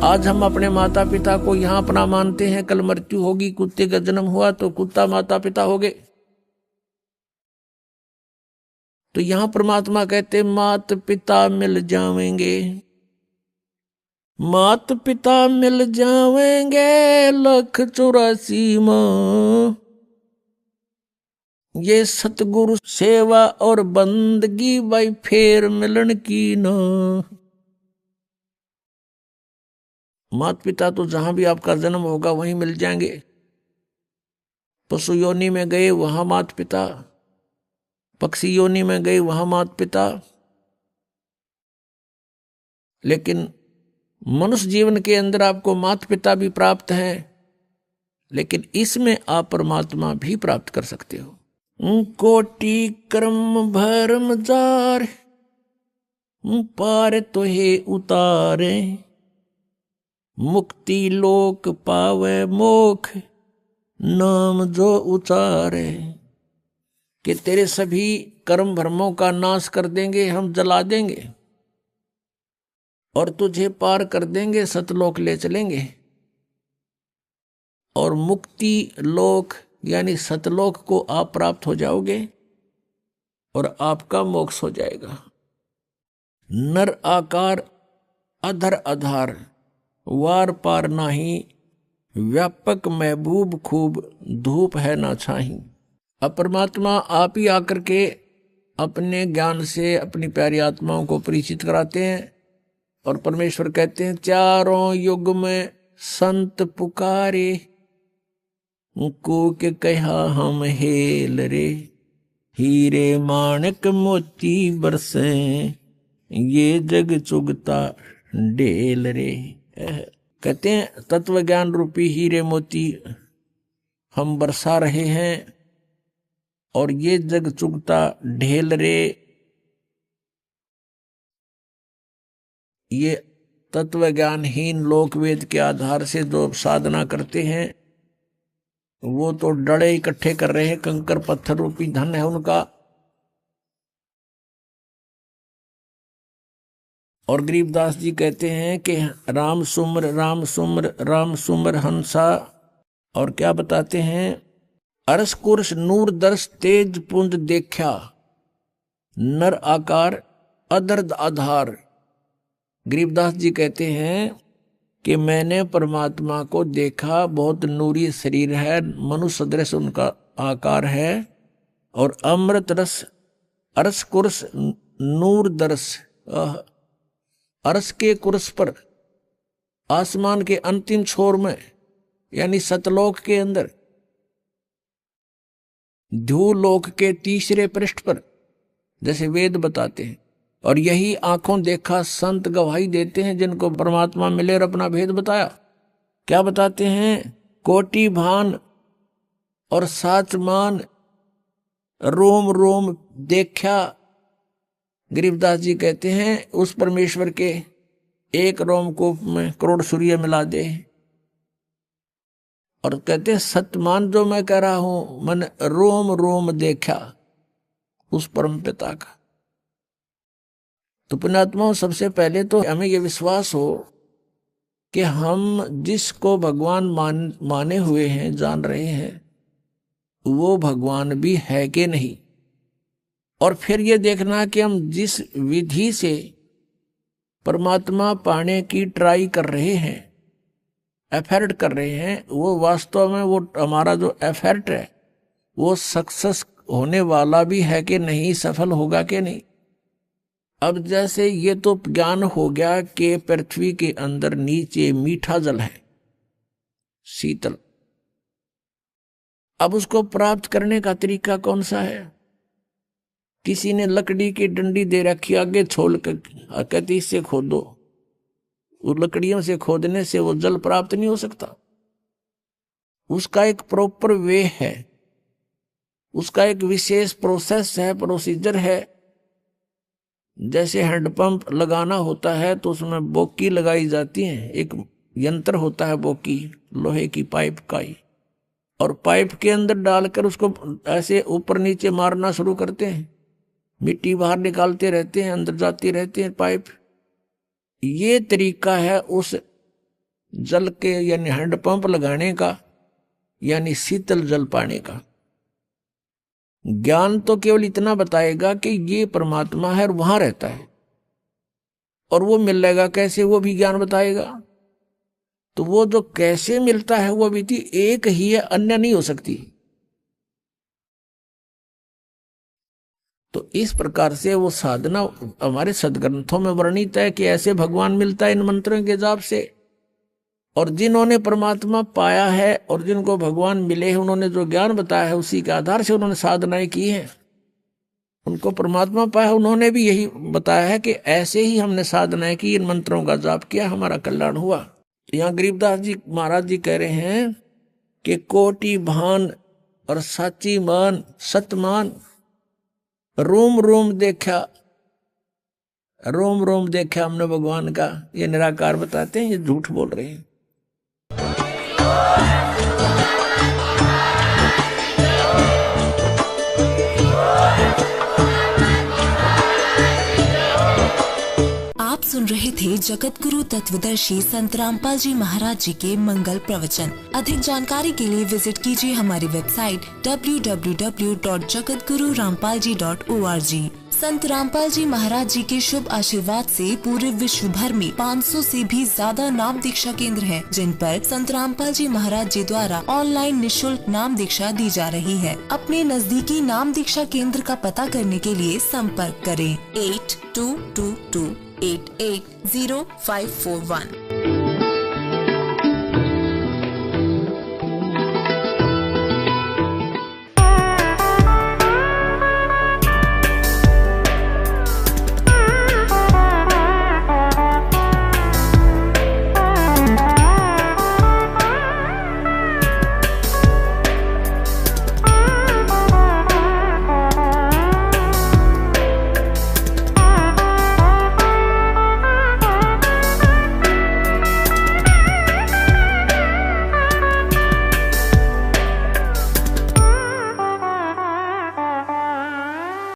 आज हम अपने माता पिता को यहाँ अपना मानते हैं, कल मृत्यु होगी, कुत्ते का जन्म हुआ तो कुत्ता माता पिता हो गए। तो यहां परमात्मा कहते मात पिता मिल जावेंगे, मात पिता मिल जावेंगे 184 मां। ये सतगुरु सेवा और बंदगी भाई फेर मिलन की ना। मात पिता तो जहां भी आपका जन्म होगा वहीं मिल जाएंगे। पशु योनि में गए वहां मात पिता, पक्षी योनि में गए वहां मात पिता, लेकिन मनुष्य जीवन के अंदर आपको माता पिता भी प्राप्त है, लेकिन इसमें आप परमात्मा भी प्राप्त कर सकते हो। कोटि कर्म भरम जार पार तो हे उतारे, मुक्ति लोक पावे मोख नाम जो उचारे। कि तेरे सभी कर्म भरमों का नाश कर देंगे, हम जला देंगे और तुझे पार कर देंगे, सतलोक ले चलेंगे और मुक्ति लोक यानी सतलोक को आप प्राप्त हो जाओगे और आपका मोक्ष हो जाएगा। नर आकार अधर आधार वार पार नाही, व्यापक महबूब खूब धूप है ना छाही। अब परमात्मा आप ही आकर के अपने ज्ञान से अपनी प्यारी आत्माओं को परिचित कराते हैं और परमेश्वर कहते हैं चारों युग में संत पुकारे, को के कहा हम हेल रे, हीरे माणक मोती बरसे ये जग चुगता ढेल रे। कहते हैं तत्व ज्ञान रूपी हीरे मोती हम बरसा रहे हैं और ये जग चुगता ढेल रे। ये तत्व ज्ञानहीन लोक वेद के आधार से जो साधना करते हैं वो तो डड़े इकट्ठे कर रहे हैं, कंकर पत्थर रूपी धन है उनका। और गरीबदास जी कहते हैं कि राम सुमर राम सुमर राम सुमर हंसा। और क्या बताते हैं, अरस कुर्स नूर दर्श तेज पुंज देखा, नर आकार अदर्द आधार। गरीबदास जी कहते हैं कि मैंने परमात्मा को देखा, बहुत नूरी शरीर है, मनुष्य सदृश उनका आकार है और अमृत रस अरस कुर्स नूर दर्श। अरस के कुर्स पर आसमान के अंतिम छोर में यानी सतलोक के अंदर, ध्यूलोक के तीसरे पृष्ठ पर, जैसे वेद बताते हैं। और यही आंखों देखा संत गवाही देते हैं जिनको परमात्मा मिले और अपना भेद बताया। क्या बताते हैं, कोटि भान और साच मान रोम रोम देखा। गरीबदास जी कहते हैं उस परमेश्वर के एक रोमकूप में करोड़ सूर्य मिला दे। और कहते हैं सतमान जो मैं कह रहा हूं मैंने रोम रोम देखा उस परम पिता का। तो पुण्यात्माओं, सबसे पहले तो हमें यह विश्वास हो कि हम जिसको भगवान माने हुए हैं, जान रहे हैं, वो भगवान भी है कि नहीं। और फिर ये देखना कि हम जिस विधि से परमात्मा पाने की ट्राई कर रहे हैं, एफर्ट कर रहे हैं, वो वास्तव में वो हमारा जो एफर्ट है वो सक्सेस होने वाला भी है कि नहीं, सफल होगा कि नहीं। अब जैसे ये तो ज्ञान हो गया कि पृथ्वी के अंदर नीचे मीठा जल है, शीतल। अब उसको प्राप्त करने का तरीका कौन सा है? किसी ने लकड़ी की डंडी दे रखी आगे छोड़ कर, कहती इससे खोदो। उन लकड़ियों से खोदने से वो जल प्राप्त नहीं हो सकता। उसका एक प्रॉपर वे है, उसका एक विशेष प्रोसेस है, प्रोसीजर है। जैसे हैंडपंप लगाना होता है तो उसमें बोकी लगाई जाती है, एक यंत्र होता है बोकी, लोहे की पाइप का ही, और पाइप के अंदर डालकर उसको ऐसे ऊपर नीचे मारना शुरू करते हैं, मिट्टी बाहर निकालते रहते हैं, अंदर जाती रहती है पाइप। ये तरीका है उस जल के यानी हैंडपंप लगाने का, यानी शीतल जल पाने का। ज्ञान तो केवल इतना बताएगा कि ये परमात्मा है और वहां रहता है, और वो मिलेगा कैसे, वो भी ज्ञान बताएगा। तो वो जो कैसे मिलता है वो विधि एक ही है, अन्य नहीं हो सकती। तो इस प्रकार से वो साधना हमारे सदग्रंथों में वर्णित है कि ऐसे भगवान मिलता है इन मंत्रों के जाप से। और जिन्होंने परमात्मा पाया है और जिनको भगवान मिले हैं, उन्होंने जो ज्ञान बताया है उसी के आधार से उन्होंने साधनाएं की हैं, उनको परमात्मा पाया, उन्होंने भी यही बताया है कि ऐसे ही हमने साधनाएं की, इन मंत्रों का जाप किया, हमारा कल्याण हुआ। यहाँ गरीबदास जी महाराज जी कह रहे हैं कि कोटि भान और साची मान सतमान, रोम रोम देखा, रोम रोम देखा हमने भगवान का। ये निराकार बताते हैं, ये झूठ बोल रहे हैं। आप सुन रहे थे जगत गुरु तत्वदर्शी संत रामपाल जी महाराज जी के मंगल प्रवचन। अधिक जानकारी के लिए विजिट कीजिए हमारी वेबसाइट www.jagatgururampalji.org। संत रामपाल जी महाराज जी के शुभ आशीर्वाद से पूरे विश्व भर में 500 से भी ज्यादा नाम दीक्षा केंद्र हैं, जिन पर संत रामपाल जी महाराज जी द्वारा ऑनलाइन निशुल्क नाम दीक्षा दी जा रही है। अपने नजदीकी नाम दीक्षा केंद्र का पता करने के लिए संपर्क करें 8222880541।